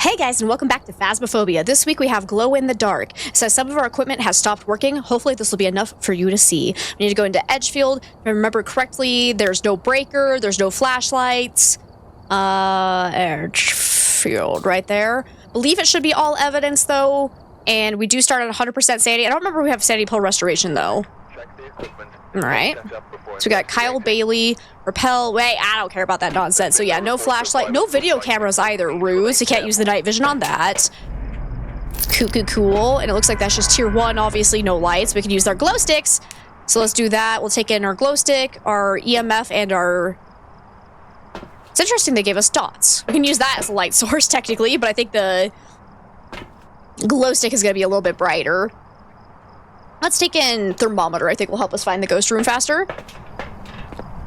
Hey guys, and welcome back to Phasmophobia. This week we have glow in the dark. So some of our equipment has stopped working. Hopefully this will be enough for you to see. We need to go into Edgefield. If I remember correctly, there's no breaker, there's no flashlights. Edgefield right there. Believe it should be all evidence though. And we do start at 100% sanity. I don't remember if we have sanity pill restoration though. Alright. So we got Kyle Bailey, Repel. Wait, I don't care about that nonsense. So yeah, no flashlight, no video cameras either. Rude, so you can't use the night vision on that. Cool. And it looks like that's just tier 1, obviously no lights. We can use our glow sticks. So let's do that. We'll take in our glow stick, our EMF, and our... It's interesting they gave us dots. We can use that as a light source technically, but I think the glow stick is going to be a little bit brighter. Let's take in thermometer. I think will help us find the ghost room faster.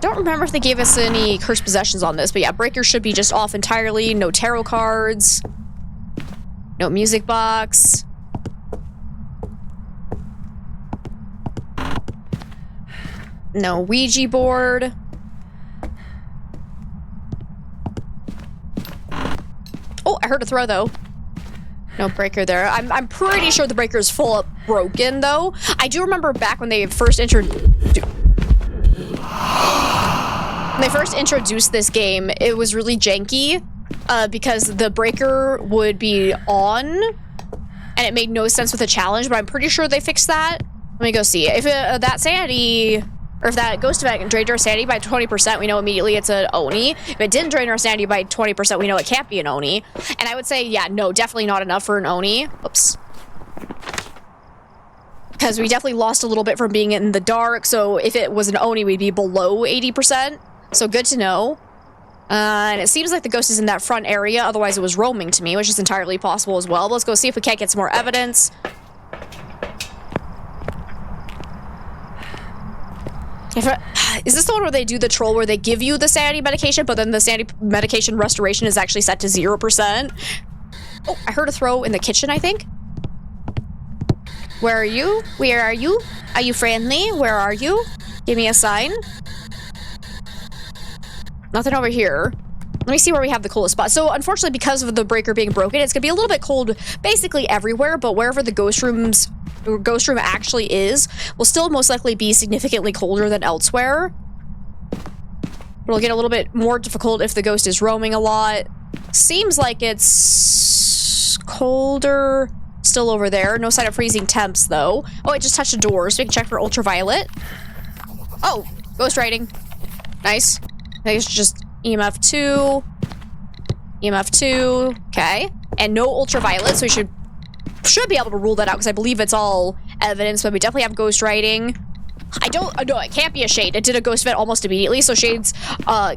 Don't remember if they gave us any cursed possessions on this, but yeah, breaker should be just off entirely. No tarot cards. No music box. No Ouija board. Oh, I heard a throw though. No breaker there. I'm pretty sure the breaker is full up broken though. I do remember back when they first introduced this game, it was really janky because the breaker would be on and it made no sense with the challenge, but I'm pretty sure they fixed that. Let me go see. If that sanity, or if that ghost event drained our sanity by 20%, we know immediately it's an Oni. If it didn't drain our sanity by 20%, we know it can't be an Oni. And I would say, yeah, no, definitely not enough for an Oni. Oops. Because we definitely lost a little bit from being in the dark, so if it was an Oni, we'd be below 80%. So good to know. And it seems like the ghost is in that front area, otherwise it was roaming to me, which is entirely possible as well. But let's go see if we can't get some more evidence. Is this the one where they do the troll where they give you the sanity medication, but then the sanity medication restoration is actually set to 0%? Oh, I heard a throw in the kitchen, I think. Where are you? Where are you? Are you friendly? Where are you? Give me a sign. Nothing over here. Let me see where we have the coolest spot. So unfortunately, because of the breaker being broken, it's gonna be a little bit cold basically everywhere, but wherever the ghost room actually is will still most likely be significantly colder than elsewhere. It'll get a little bit more difficult if the ghost is roaming a lot. Seems like it's colder still over there. No sign of freezing temps though. Oh, I just touched a door, so we can check for ultraviolet. Oh, ghost writing. Nice. I think it's just EMF 2. EMF 2. Okay. And no ultraviolet, so we should be able to rule that out because I believe it's all evidence, but we definitely have ghost writing. No, it can't be a shade. It did a ghost event almost immediately, so shades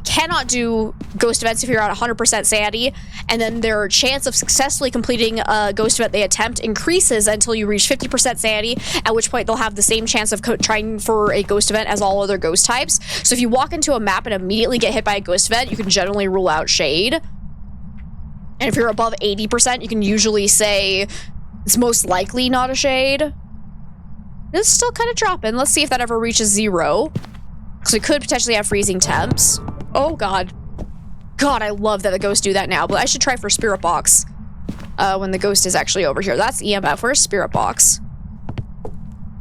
cannot do ghost events if you're at 100% sanity, and then their chance of successfully completing a ghost event they attempt increases until you reach 50% sanity, at which point they'll have the same chance of trying for a ghost event as all other ghost types. So if you walk into a map and immediately get hit by a ghost event, you can generally rule out shade. And if you're above 80%, you can usually say it's most likely not a shade. It's still kind of dropping. Let's see if that ever reaches 0. Because we could potentially have freezing temps. Oh, God. God, I love that the ghosts do that now. But I should try for Spirit Box when the ghost is actually over here. That's EMF. Where's Spirit Box?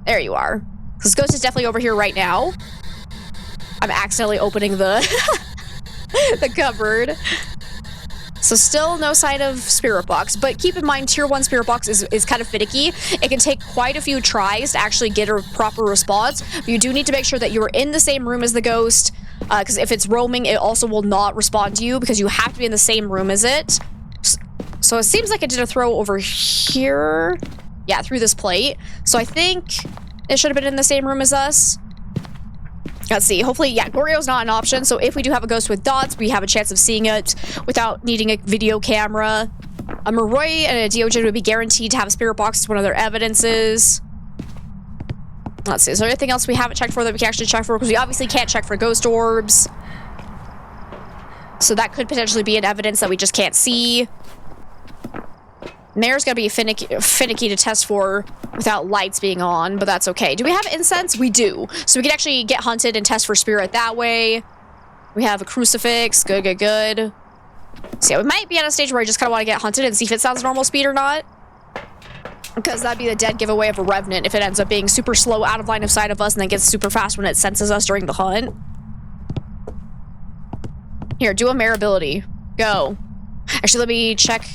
There you are. Because ghost is definitely over here right now. I'm accidentally opening the, the cupboard. So still no sign of Spirit Box, but keep in mind tier 1 Spirit Box is kind of finicky. It can take quite a few tries to actually get a proper response, but you do need to make sure that you're in the same room as the ghost, because if it's roaming, it also will not respond to you because you have to be in the same room as it. So it seems like it did a throw over here. Yeah, through this plate. So I think it should have been in the same room as us. Let's see. Hopefully, yeah, Goryo's not an option, so if we do have a ghost with dots, we have a chance of seeing it without needing a video camera. A Maroi and a Diogen would be guaranteed to have a Spirit Box as one of their evidences. Let's see. Is there anything else we haven't checked for that we can actually check for? Because we obviously can't check for ghost orbs. So that could potentially be an evidence that we just can't see. Mayor's gonna be finicky to test for without lights being on, but that's okay. Do we have incense? We do. So we can actually get hunted and test for spirit that way. We have a crucifix. Good. So yeah, we might be at a stage where I just kind of want to get hunted and see if it sounds normal speed or not. Because that'd be the dead giveaway of a Revenant if it ends up being super slow out of line of sight of us and then gets super fast when it senses us during the hunt. Here, do a mare ability. Go. Actually, let me check.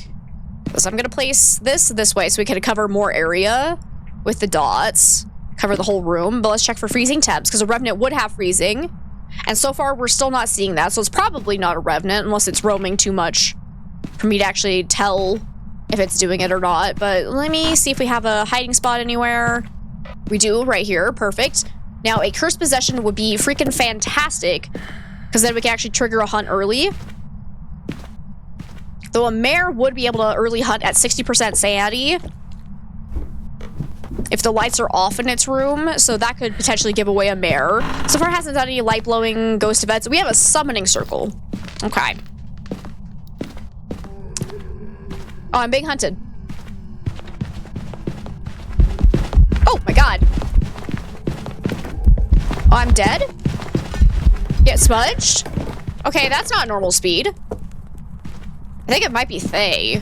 So I'm gonna place this way so we can cover more area with the dots. Cover the whole room, but let's check for freezing temps because a Revenant would have freezing. And so far, we're still not seeing that, so it's probably not a Revenant unless it's roaming too much for me to actually tell if it's doing it or not. But let me see if we have a hiding spot anywhere. We do, right here. Perfect. Now, a Cursed Possession would be freaking fantastic because then we can actually trigger a hunt early. Though a mare would be able to early hunt at 60% sanity if the lights are off in its room, so that could potentially give away a mare. So far, it hasn't done any light-blowing ghost events. We have a summoning circle. Okay. Oh, I'm being hunted. Oh, my God. Oh, I'm dead? Get smudged? Okay, that's not normal speed. I think it might be Thay.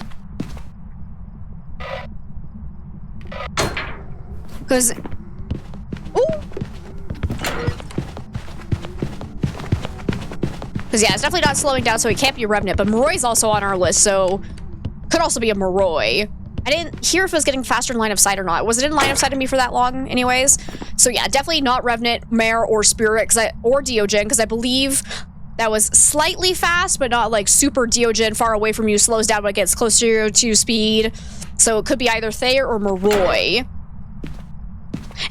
Because... Ooh! Because, yeah, it's definitely not slowing down, so it can't be a Revenant. But Morroy's also on our list, so... Could also be a Morroy. I didn't hear if it was getting faster in line of sight or not. Was it in line of sight of me for that long anyways? So, yeah, definitely not Revenant, Mare, or Spirit, or Deogen, because I believe... That was slightly fast, but not like super Deogen, far away from you, slows down when it gets closer to speed. So it could be either Thayer or Morroy.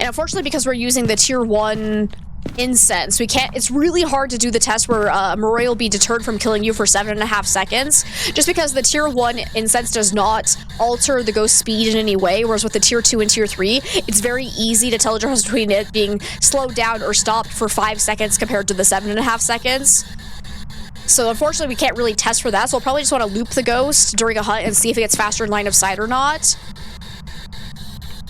And unfortunately, because we're using the tier 1 incense, we can't, it's really hard to do the test where Morroy will be deterred from killing you for 7.5 seconds. Just because the tier 1 incense does not alter the ghost speed in any way, whereas with the tier 2 and tier 3, it's very easy to tell the difference between it being slowed down or stopped for 5 seconds compared to the 7.5 seconds. So unfortunately, we can't really test for that, so we'll probably just want to loop the ghost during a hunt and see if it gets faster in line of sight or not.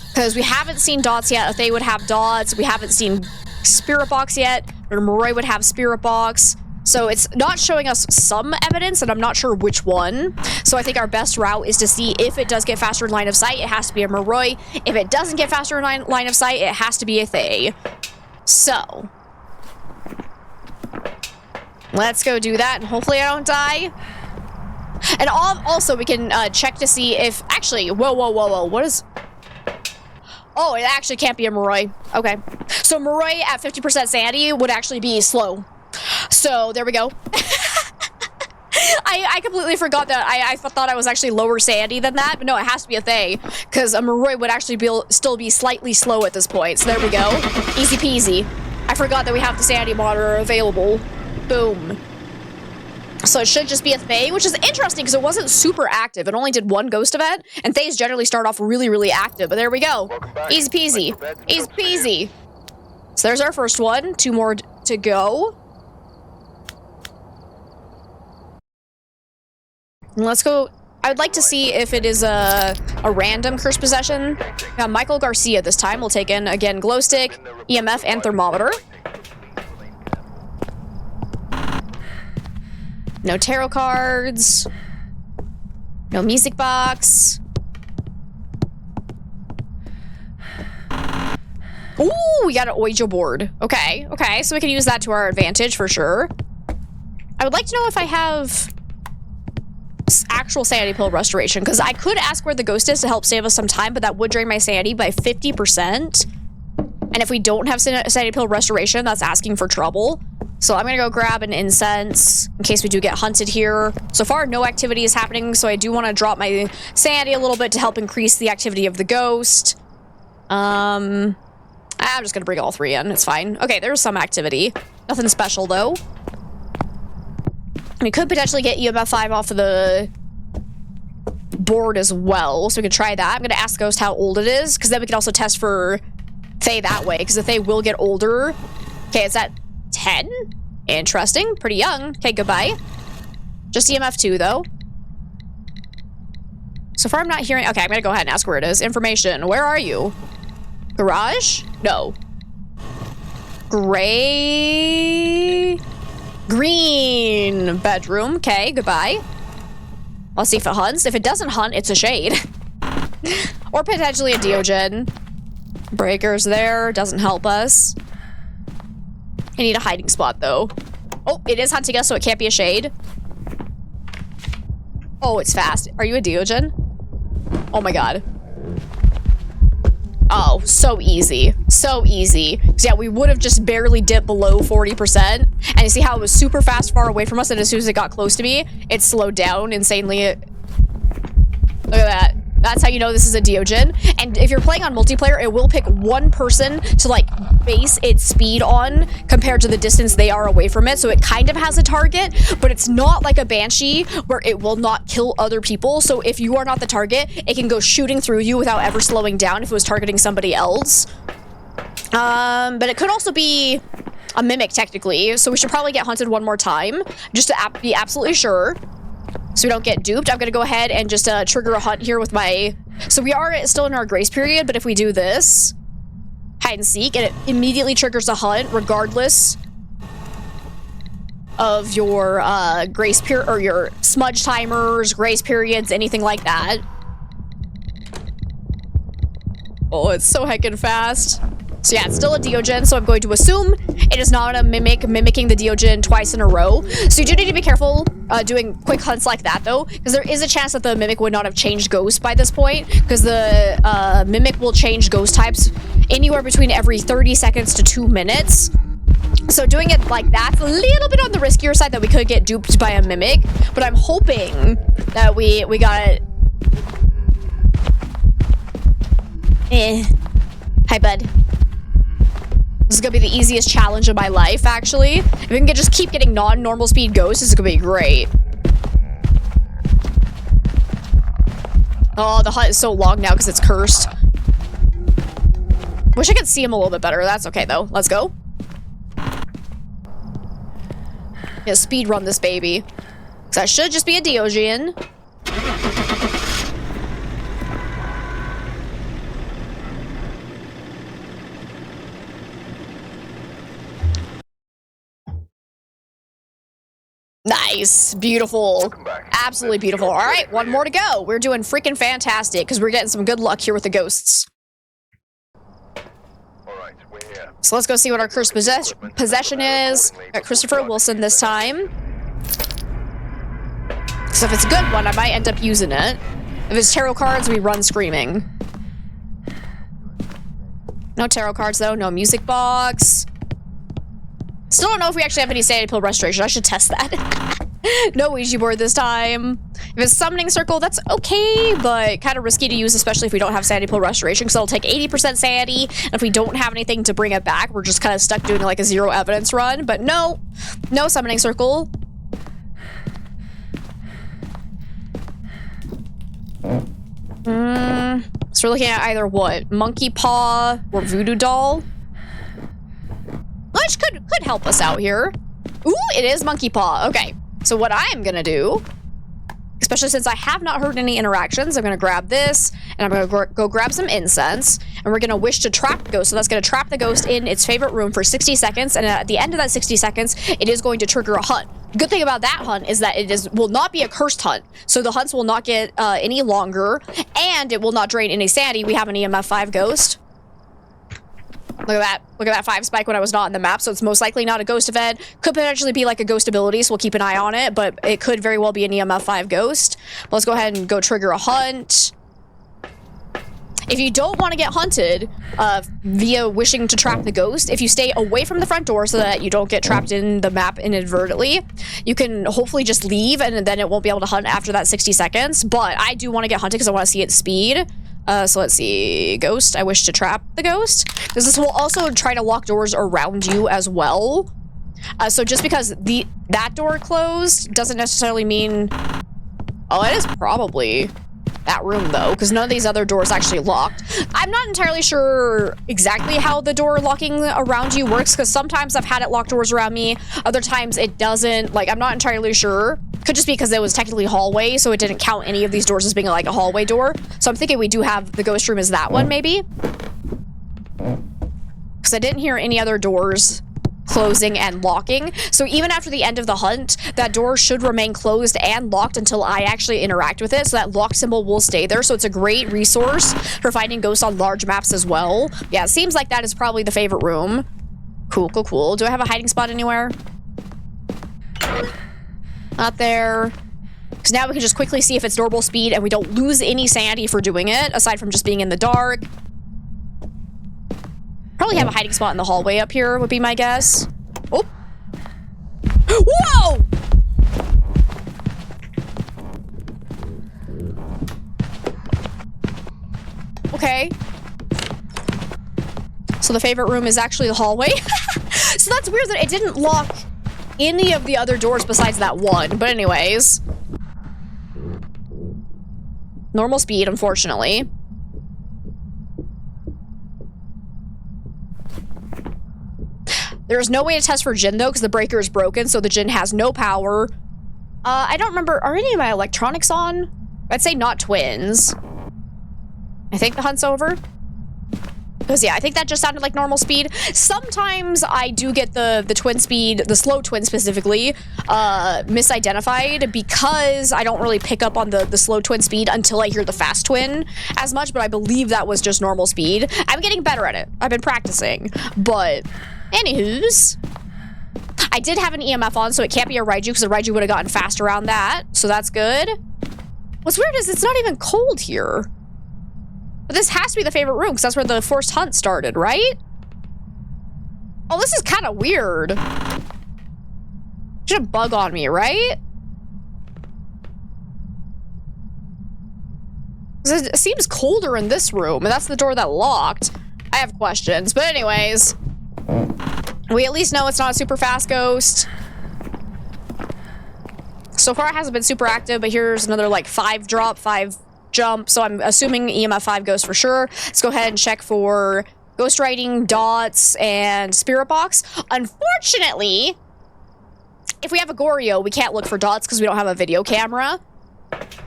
Because we haven't seen dots yet. If they would have dots, we haven't seen Spirit Box yet, or Morroy would have Spirit Box. So it's not showing us some evidence, and I'm not sure which one. So I think our best route is to see if it does get faster in line of sight, it has to be a Morroy. If it doesn't get faster in line of sight, it has to be a Thay. So... let's go do that, and hopefully I don't die. And also, we can check to see if... Actually, whoa, what is... Oh, it actually can't be a Morroy. Okay. So Morroy at 50% sanity would actually be slow. So, there we go. I completely forgot that. I thought I was actually lower sanity than that, but no, it has to be a Thay, because a Morroy would actually still be slightly slow at this point. So there we go. Easy peasy. I forgot that we have the sanity monitor available. Boom. So it should just be a Thay, which is interesting because it wasn't super active. It only did 1 ghost event, and Thays generally start off really, really active. But there we go. Easy peasy. Easy peasy. So there's our first one. 2 more to go. And let's go. I would like to see if it is a random Cursed Possession. Michael Garcia this time. We'll take in, again, Glow Stick, EMF, and Thermometer. No tarot cards. No music box. Ooh, we got an Ouija board. Okay, so we can use that to our advantage for sure. I would like to know if I have actual sanity pill restoration, because I could ask where the ghost is to help save us some time, but that would drain my sanity by 50%. And if we don't have sanity pill restoration, that's asking for trouble. So I'm gonna go grab an incense in case we do get hunted here. So far, no activity is happening, so I do want to drop my sanity a little bit to help increase the activity of the ghost. I'm just gonna bring all 3 in. It's fine. Okay, there's some activity. Nothing special, though. We could potentially get EMF 5 off of the board as well, so we can try that. I'm gonna ask the ghost how old it is, because then we can also test for Thay that way, because the Thay will get older. Okay, it's at 10? Interesting. Pretty young. Okay, goodbye. Just EMF 2, though. So far, I'm not hearing... Okay, I'm gonna go ahead and ask where it is. Information. Where are you? Garage? No. Gray... Green bedroom. Okay, goodbye. Let's see if it hunts. If it doesn't hunt, it's a shade. Or potentially a Deogen. Breaker's there. Doesn't help us. I need a hiding spot, though. Oh, it is hunting us, so it can't be a shade. Oh, it's fast. Are you a Deogen? Oh my god. Oh, so easy. So easy. Yeah, we would have just barely dipped below 40%. And you see how it was super fast far away from us, and as soon as it got close to me, it slowed down insanely. Look at that. That's how you know this is a Deogen. And if you're playing on multiplayer, it will pick one person to like base its speed on compared to the distance they are away from it. So it kind of has a target, but it's not like a Banshee where it will not kill other people. So if you are not the target, it can go shooting through you without ever slowing down if it was targeting somebody else. But it could also be a Mimic technically. So we should probably get hunted one more time just to be absolutely sure. So we don't get duped. I'm gonna go ahead and just trigger a hunt here with my... So we are still in our grace period, but if we do this, hide and seek, and it immediately triggers a hunt regardless of your grace period, or your smudge timers, grace periods, anything like that. Oh, it's so heckin' fast. So yeah, it's still a Deogen, so I'm going to assume it is not a Mimic mimicking the Deogen twice in a row. So you do need to be careful doing quick hunts like that, though, because there is a chance that the Mimic would not have changed Ghost by this point, because the Mimic will change Ghost types anywhere between every 30 seconds to 2 minutes. So doing it like that's a little bit on the riskier side that we could get duped by a Mimic, but I'm hoping that we got it. Hi, bud. This is gonna be the easiest challenge of my life, actually. If we can just keep getting non-normal speed ghosts, this is gonna be great. Oh, the hunt is so long now because it's cursed. Wish I could see him a little bit better. That's okay, though. Let's go. Yeah, speed run this baby. Because I should just be a Deogen. Nice. Beautiful. Absolutely beautiful. All right, one more to go. We're doing freaking fantastic because we're getting some good luck here with the ghosts. So let's go see what our cursed possession is. Got Christopher Wilson this time. So if it's a good one, I might end up using it. If it's tarot cards, we run screaming. No tarot cards, though. No music box. Still don't know if we actually have any sanity pill restoration. I should test that. No Ouija board this time. If it's summoning circle, that's okay, but kind of risky to use, especially if we don't have sanity pill restoration, because it'll take 80% sanity, and if we don't have anything to bring it back, we're just kind of stuck doing like a zero evidence run. But no summoning circle. So we're looking at either what? Monkey paw or voodoo doll? Which could help us out here. Ooh, it is monkey paw. Okay, so what I am gonna do, especially since I have not heard any interactions, I'm gonna grab this, and I'm gonna go grab some incense, and we're gonna wish to trap the ghost. So that's gonna trap the ghost in its favorite room for 60 seconds, and at the end of that 60 seconds, it is going to trigger a hunt. The good thing about that hunt is that it will not be a cursed hunt, so the hunts will not get any longer, and it will not drain any sanity. We have an EMF 5 ghost. Look at that. Look at that 5 spike when I was not in the map, so it's most likely not a ghost event. Could potentially be like a ghost ability, so we'll keep an eye on it, but it could very well be an EMF 5 ghost. But let's go ahead and go trigger a hunt. If you don't want to get hunted via wishing to trap the ghost, if you stay away from the front door so that you don't get trapped in the map inadvertently, you can hopefully just leave, and then it won't be able to hunt after that 60 seconds. But I do want to get hunted because I want to see its speed. So let's see, ghost, I wish to trap the ghost. Because this will also try to lock doors around you as well. So just because that door closed doesn't necessarily mean... Oh, it is probably that room though, because none of these other doors actually locked. I'm not entirely sure exactly how the door locking around you works, because sometimes I've had it lock doors around me, other times it doesn't. Like, I'm not entirely sure. Could just be because it was technically hallway, so it didn't count any of these doors as being like a hallway door. So I'm thinking we do have the ghost room as that one, maybe? Because I didn't hear any other doors closing and locking. So even after the end of the hunt, that door should remain closed and locked until I actually interact with it. So that lock symbol will stay there. So it's a great resource for finding ghosts on large maps as well. Yeah, it seems like that is probably the favorite room. Cool, cool, cool. Do I have a hiding spot anywhere? Not there. Because now we can just quickly see if it's normal speed and we don't lose any sanity for doing it, aside from just being in the dark. Probably have a hiding spot in the hallway up here, would be my guess. Oh. Whoa! Okay. So the favorite room is actually the hallway. So that's weird that it didn't lock any of the other doors besides that one. But anyways. Normal speed, unfortunately. There's no way to test for Jinn, though, because the breaker is broken, so the Jinn has no power. I don't remember. Are any of my electronics on? I'd say not twins. I think the hunt's over. Because, yeah, I think that just sounded like normal speed. Sometimes I do get the twin speed, the slow twin specifically, misidentified because I don't really pick up on the slow twin speed until I hear the fast twin as much, but I believe that was just normal speed. I'm getting better at it. I've been practicing. But, anywho's, I did have an EMF on, so it can't be a Raiju because the Raiju would have gotten fast around that, so that's good. What's weird is it's not even cold here. But this has to be the favorite room, because that's where the forced hunt started, right? Oh, this is kind of weird. Should have bug on me, right? It seems colder in this room, and that's the door that locked. I have questions, but anyways. We at least know it's not a super fast ghost. So far it hasn't been super active, but here's another like 5 drop, 5 jump, so I'm assuming EMF 5 goes for sure. Let's go ahead and check for ghost writing, dots, and spirit box. Unfortunately, if we have a Goryo, we can't look for dots because we don't have a video camera.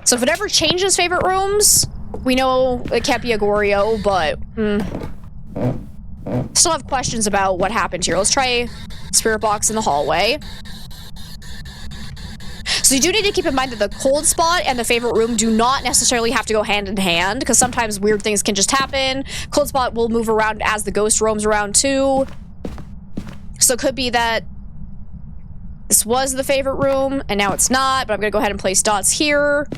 So if it ever changes favorite rooms, we know it can't be a Goryo, but still have questions about what happened here. Let's try spirit box in the hallway. So you do need to keep in mind that the cold spot and the favorite room do not necessarily have to go hand in hand, because sometimes weird things can just happen. Cold spot will move around as the ghost roams around too. So it could be that this was the favorite room and now it's not, but I'm gonna go ahead and place dots here.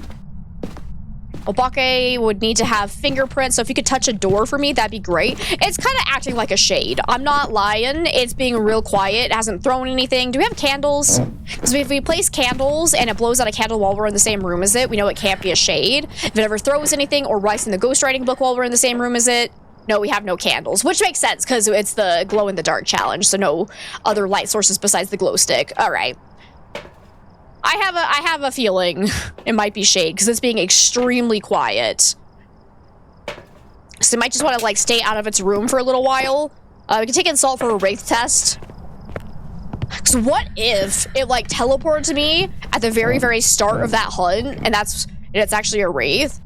Obake would need to have fingerprints, so if you could touch a door for me, that'd be great. It's kind of acting like a shade. I'm not lying. It's being real quiet. It hasn't thrown anything. Do we have candles? Because if we place candles and it blows out a candle while we're in the same room as it, we know it can't be a shade. If it ever throws anything or writes in the ghostwriting book while we're in the same room as it, no, we have no candles, which makes sense because it's the glow-in-the-dark challenge, so no other light sources besides the glow stick. All right. I have a feeling it might be shade because it's being extremely quiet. So it might just want to like stay out of its room for a little while. We can take Insult for a Wraith test. So what if it like teleported me at the very, very start of that hunt and it's actually a Wraith?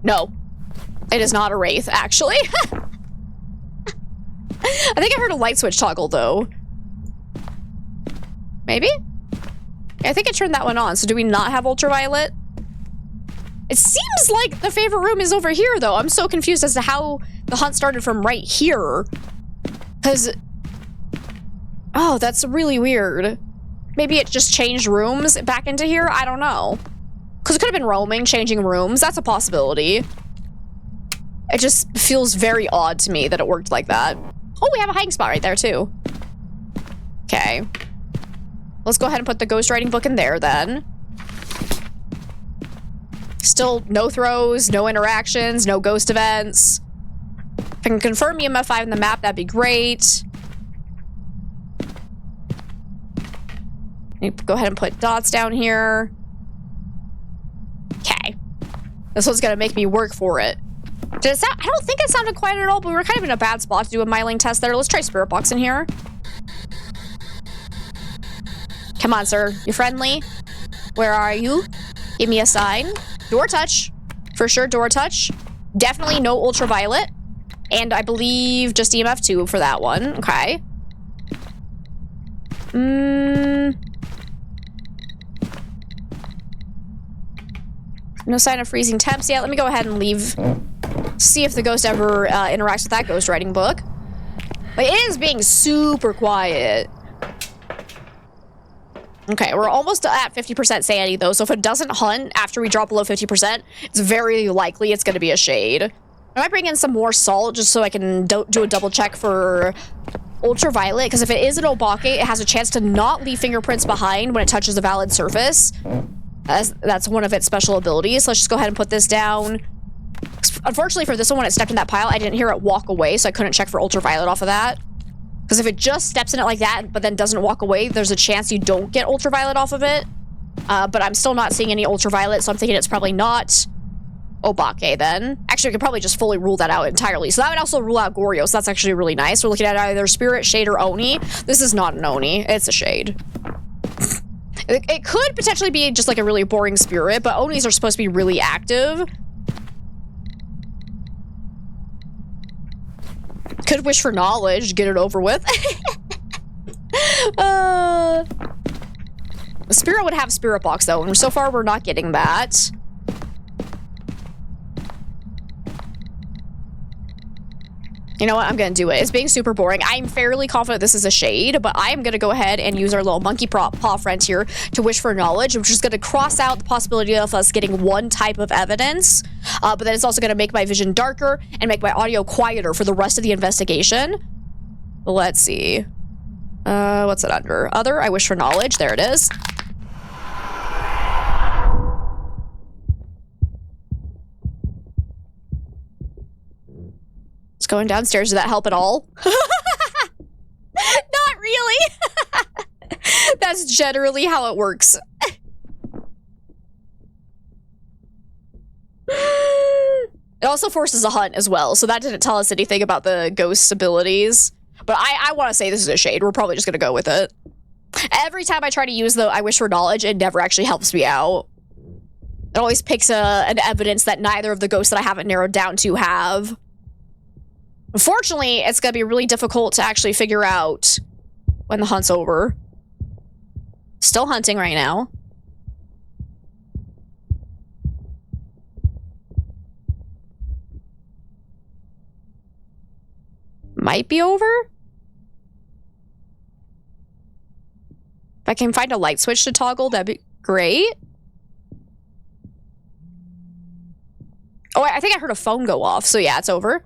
No, it is not a Wraith, actually. I think I heard a light switch toggle though. Maybe? I think I turned that one on, so do we not have ultraviolet? It seems like the favorite room is over here, though. I'm so confused as to how the hunt started from right here. Because... oh, that's really weird. Maybe it just changed rooms back into here? I don't know. Because it could have been roaming, changing rooms. That's a possibility. It just feels very odd to me that it worked like that. Oh, we have a hiding spot right there, too. Okay. Let's go ahead and put the ghostwriting book in there, then. Still no throws, no interactions, no ghost events. If I can confirm EMF 5 in the map, that'd be great. Go ahead and put dots down here. Okay. This one's gonna make me work for it. Did it sound? I don't think it sounded quiet at all, but we were kind of in a bad spot to do a myling test there. Let's try spirit box in here. Come on, sir. You friendly? Where are you? Give me a sign. Door touch. For sure, door touch. Definitely no ultraviolet. And I believe just EMF 2 for that one. Okay. No sign of freezing temps yet. Let me go ahead and leave. See if the ghost ever interacts with that ghost writing book. But it is being super quiet. Okay, we're almost at 50% sanity though, so if it doesn't hunt after we drop below 50%, it's very likely it's going to be a shade. I might bring in some more salt just so I can do a double check for ultraviolet, because if it is an obake, it has a chance to not leave fingerprints behind when it touches a valid surface. That's one of its special abilities. So let's just go ahead and put this down. Unfortunately for this one, when it stepped in that pile, I didn't hear it walk away, so I couldn't check for ultraviolet off of that. Because if it just steps in it like that, but then doesn't walk away, there's a chance you don't get ultraviolet off of it. But I'm still not seeing any ultraviolet, so I'm thinking it's probably not obake then. Actually, I could probably just fully rule that out entirely. So that would also rule out Goryo, so that's actually really nice. We're looking at either spirit, shade, or oni. This is not an oni, it's a shade. It could potentially be just like a really boring spirit, but onis are supposed to be really active. Could wish for knowledge, get it over with. Spirit would have spirit box though, and so far we're not getting that. You know what? I'm gonna do it. It's being super boring. I'm fairly confident this is a shade, but I'm gonna go ahead and use our little monkey paw friend here to wish for knowledge, which is gonna cross out the possibility of us getting one type of evidence, but then it's also gonna make my vision darker and make my audio quieter for the rest of the investigation. Let's see. What's it under? Other? I wish for knowledge. There it is. It's going downstairs. Did that help at all? Not really. That's generally how it works. It also forces a hunt as well, so that didn't tell us anything about the ghost's abilities. But I want to say this is a shade. We're probably just going to go with it. Every time I try to use the I wish for knowledge, it never actually helps me out. It always picks an evidence that neither of the ghosts that I haven't narrowed down to have. Unfortunately, it's going to be really difficult to actually figure out when the hunt's over. Still hunting right now. Might be over? If I can find a light switch to toggle, that'd be great. Oh, I think I heard a phone go off, so yeah, it's over.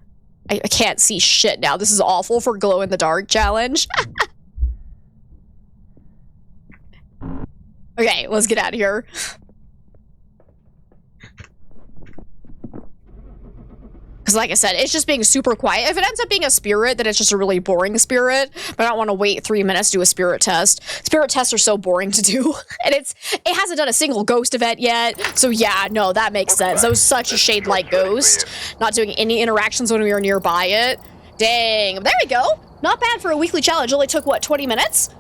I can't see shit now. This is awful for glow in the dark challenge. Okay, let's get out of here. Because like I said, it's just being super quiet. If it ends up being a spirit, then it's just a really boring spirit. But I don't want to wait 3 minutes to do a spirit test. Spirit tests are so boring to do. And it hasn't done a single ghost event yet. So yeah, no, that makes sense. That was such a shade-like ghost. Not doing any interactions when we were nearby it. Dang, there we go. Not bad for a weekly challenge. Only took, what, 20 minutes?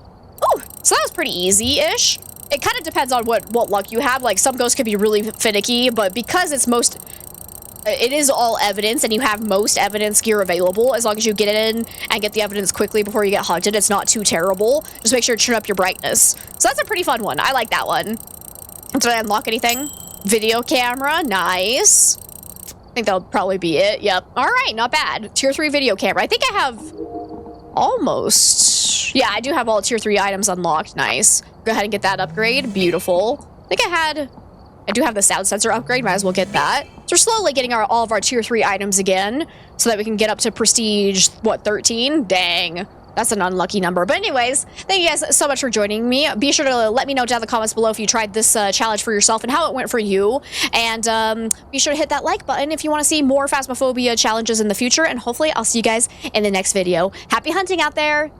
Oh, so that was pretty easy-ish. It kind of depends on what luck you have. Like, some ghosts could be really finicky, but because it is all evidence, and you have most evidence gear available. As long as you get in and get the evidence quickly before you get hunted, it's not too terrible. Just make sure to turn up your brightness. So that's a pretty fun one. I like that one. Did I unlock anything? Video camera. Nice. I think that'll probably be it. Yep. All right. Not bad. Tier 3 video camera. I think I have almost... Yeah, I do have all tier 3 items unlocked. Nice. Go ahead and get that upgrade. Beautiful. I think I do have the sound sensor upgrade. Might as well get that. So we're slowly getting all of our tier 3 items again so that we can get up to prestige, what, 13? Dang. That's an unlucky number. But anyways, thank you guys so much for joining me. Be sure to let me know down in the comments below if you tried this challenge for yourself and how it went for you. And be sure to hit that like button if you want to see more Phasmophobia challenges in the future. And hopefully I'll see you guys in the next video. Happy hunting out there!